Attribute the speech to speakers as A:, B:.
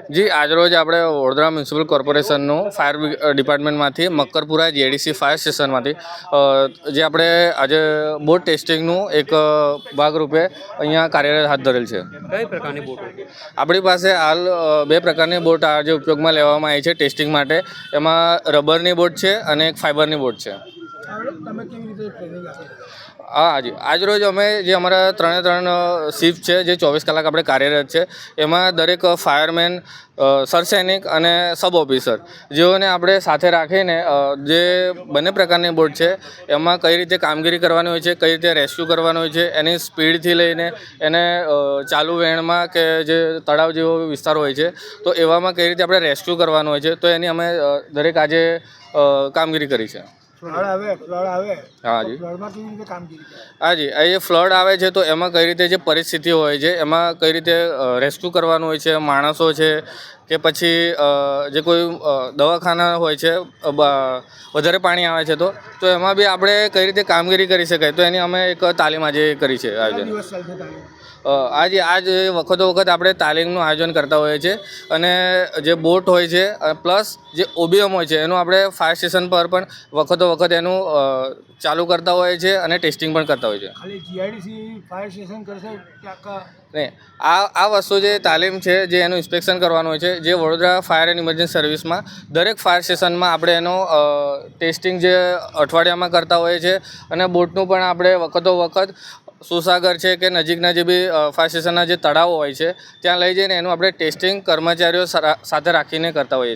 A: જી, આજરોજ આપણે વડોદરા મ્યુનિસિપલ કોર્પોરેશનનું ફાયર ડિપાર્ટમેન્ટમાંથી મક્કરપુરા જીઆઈડીસી ફાયર સ્ટેશનમાંથી જે આપણે આજે બોટ ટેસ્ટિંગનું એક ભાગરૂપે અહીંયા કાર્યરત હાથ ધરેલ છે.
B: કઈ પ્રકારની બોટો?
A: આપણી પાસે હાલ બે પ્રકારની બોટ આજે ઉપયોગમાં લેવામાં આવી છે ટેસ્ટિંગ માટે. એમાં રબરની બોટ છે અને એક ફાઇબરની બોટ છે.
C: તમે કેવી રીતે ટ્રેનિંગ આપો?
A: હા જી, આજરોજ અમે જે અમારા 3 શિફ્ટ છે જે 24 કલાક આપણે કાર્યરત છે, એમાં દરેક ફાયરમેન, સરસૈનિક અને સબ ઓફિસર જેઓને આપણે સાથે રાખીને જે બંને પ્રકારની બોટ છે એમાં કઈ રીતે કામગીરી કરવાની હોય છે, કઈ રીતે રેસ્ક્યુ કરવાનું હોય છે, એની સ્પીડથી લઈને એને ચાલુ વહેણમાં કે જે તળાવ જેવો વિસ્તાર હોય છે તો એવામાં કઈ રીતે આપણે રેસ્ક્યુ કરવાનું હોય છે, તો એની અમે દરેક આજે કામગીરી કરી છે.
C: ફ્લડ આવે
A: હા જી.
C: ફ્લડમાં કેવી રીતે કામગીરી કરે?
A: હા જી, એ ફ્લડ આવે છે તો એમાં કઈ રીતે જે પરિસ્થિતિ હોય છે એમાં કઈ રીતે રેસ્ક્યુ કરવાનું હોય છે, માણસો છે કે પછી જે કોઈ દવાખાના હોય છે, વધારે પાણી આવે છે તો એમાં બી આપણે કઈ રીતે કામગીરી કરી શકાય, તો એની અમે એક તાલીમ આજે કરી છે
C: કેટલા
A: આયોજન.
C: દિવસ ચાલશે તાલીમ?
A: આજ વખતો વખત આપણે તાલીમનું આયોજન કરતા હોઈએ છીએ અને જે બોટ હોય છે પ્લસ જે ઓબીએમ હોય છે એનું આપણે ફાયર સ્ટેશન પર પણ વખતો વખત એનું ચાલુ કરતા હોઈએ છીએ અને ટેસ્ટિંગ પણ કરતા હોઈએ છીએ.
C: ખાલી જીઆઈડીસી ફાયર સ્ટેશન કરશે કે આખા?
A: નહીં, આ વસ્તુ જે તાલીમ છે જે એનું ઇન્સ્પેક્શન કરવાનું હોય છે, જે વડોદરા ફાયર એન્ડ ઇમરજન્સી સર્વિસમાં દરેક ફાયર સ્ટેશનમાં આપણે એનું ટેસ્ટિંગ જે અઠવાડિયામાં કરતા હોઈએ છીએ અને બોટનું પણ આપણે વખતો વખત સુસાગર છે કે નજીકના જે બી ફાયર સ્ટેશનના જે તળાવો હોય છે ત્યાં લઈ જઈને એનું આપણે ટેસ્ટિંગ કર્મચારીઓ સાથે રાખીને કરતા હોઈએ છીએ.